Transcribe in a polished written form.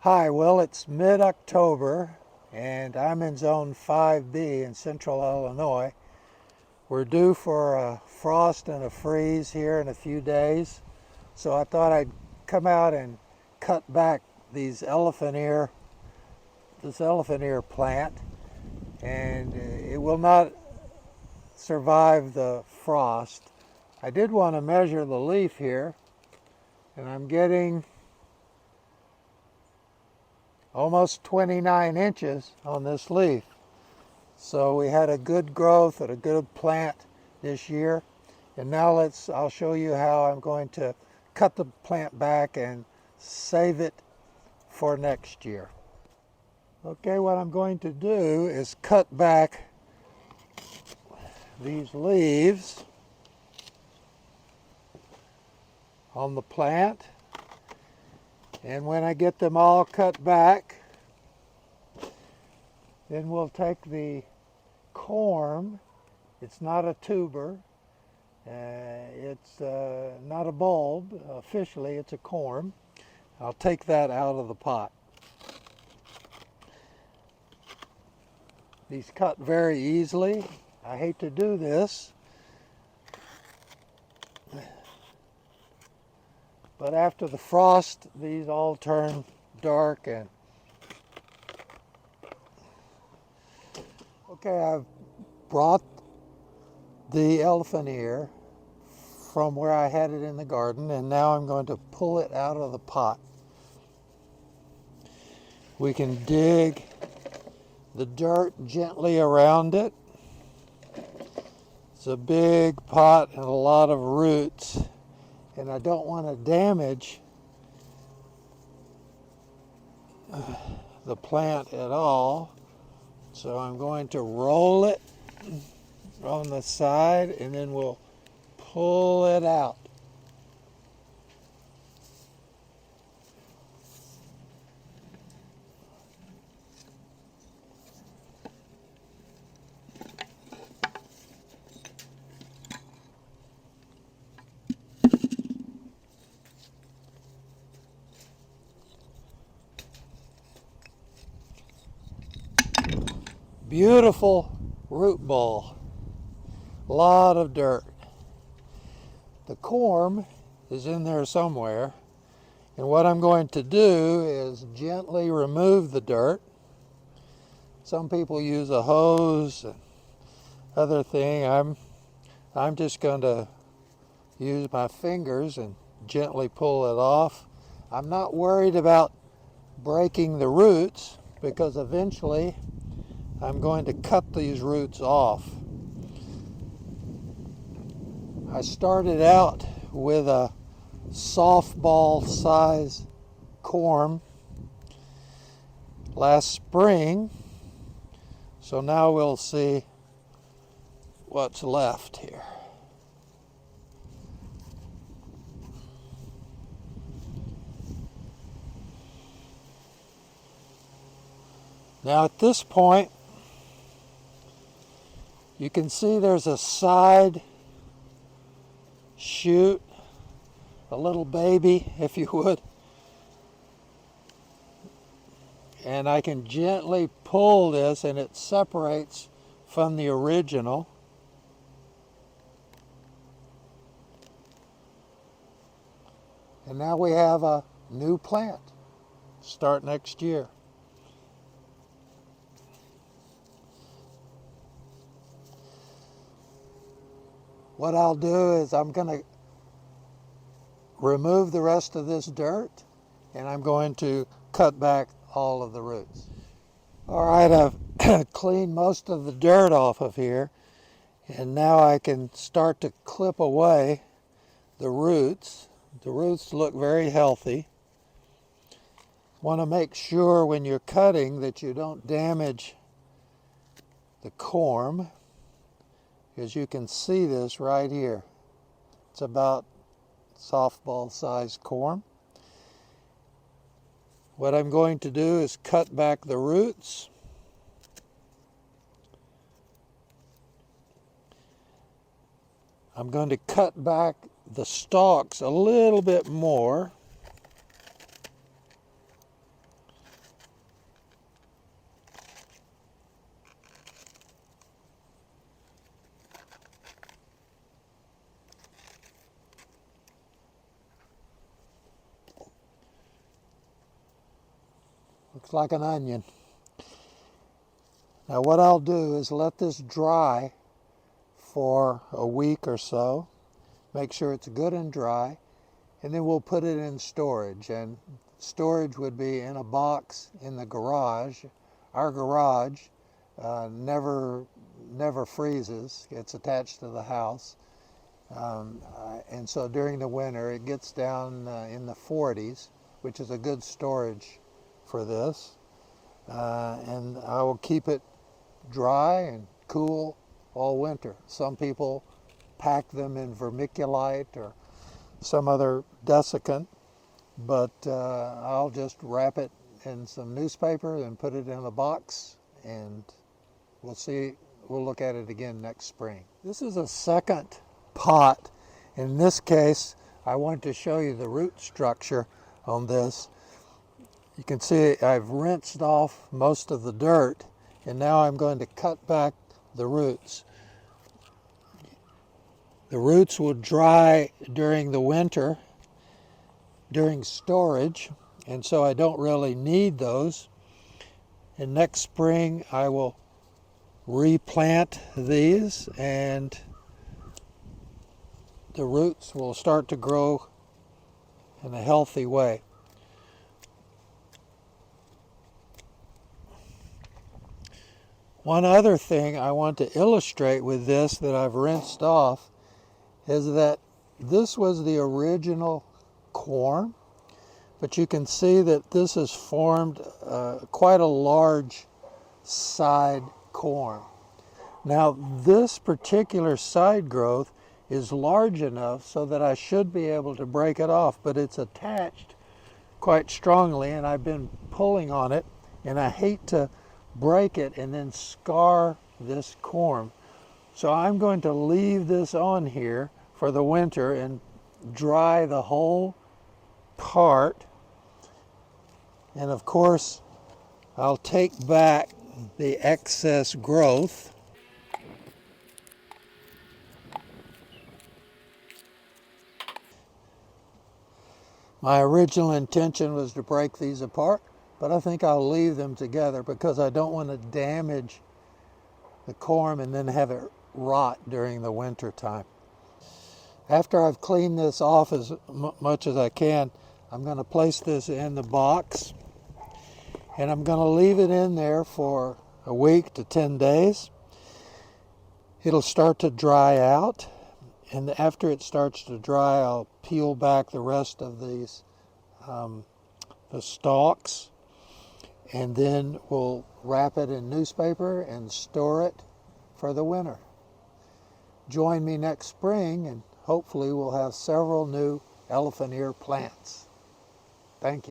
Hi, well, it's mid-October and I'm in Zone 5B in central Illinois. We're due for a frost and a freeze here in a few days, so I thought I'd come out and cut back this elephant ear plant, and it will not survive the frost. I did want to measure the leaf here, and I'm getting almost 29 inches on this leaf. So we had a good growth and a good plant this year. And now I'll show you how I'm going to cut the plant back and save it for next year. Okay, what I'm going to do is cut back these leaves on the plant. And when I get them all cut back, then we'll take the corm. It's not a tuber. It's not a bulb. Officially, it's a corm. I'll take that out of the pot. These cut very easily. I hate to do this, but after the frost, these all turn dark. And okay, I've brought the elephant ear from where I had it in the garden, and now I'm going to pull it out of the pot. We can dig the dirt gently around it. It's a big pot and a lot of roots, and I don't want to damage the plant at all. So I'm going to roll it on the side, and then we'll pull it out. Beautiful root ball, a lot of dirt. The corm is in there somewhere, and what I'm going to do is gently remove the dirt. Some people use a hose and other thing. I'm just going to use my fingers and gently pull it off. I'm not worried about breaking the roots because eventually I'm going to cut these roots off. I started out with a softball size corm last spring, so now we'll see what's left here. Now at this point, you can see there's a side shoot, a little baby, if you would. And I can gently pull this and it separates from the original. And now we have a new plant. Start next year. What I'll do is I'm going to remove the rest of this dirt, and I'm going to cut back all of the roots. All right, I've cleaned most of the dirt off of here, and now I can start to clip away the roots. The roots look very healthy. Want to make sure when you're cutting that you don't damage the corm, because you can see this right here. It's about softball sized corm. What I'm going to do is cut back the roots. I'm going to cut back the stalks a little bit more. Looks like an onion. Now what I'll do is let this dry for a week or so. Make sure it's good and dry, and then we'll put it in storage. And storage would be in a box in the garage. Our garage never freezes. It's attached to the house. And so during the winter it gets down in the 40s, which is a good storage for this. And I will keep it dry and cool all winter. Some people pack them in vermiculite or some other desiccant, but I'll just wrap it in some newspaper and put it in a box, and we'll look at it again next spring. This is a second pot. In this case, I want to show you the root structure on this. You can see I've rinsed off most of the dirt, and now I'm going to cut back the roots. The roots will dry during the winter, during storage, and so I don't really need those. And next spring I will replant these, and the roots will start to grow in a healthy way. One other thing I want to illustrate with this that I've rinsed off is that this was the original corm, but you can see that this has formed quite a large side corm. Now this particular side growth is large enough so that I should be able to break it off, but it's attached quite strongly and I've been pulling on it, and I hate to break it and then scar this corm. So I'm going to leave this on here for the winter and dry the whole part. And of course, I'll take back the excess growth. My original intention was to break these apart, but I think I'll leave them together because I don't want to damage the corm and then have it rot during the winter time. After I've cleaned this off as much as I can, I'm going to place this in the box, and I'm going to leave it in there for a week to 10 days. It'll start to dry out, and after it starts to dry, I'll peel back the rest of these, the stalks, and then we'll wrap it in newspaper and store it for the winter. Join me next spring, and hopefully we'll have several new elephant ear plants. Thank you.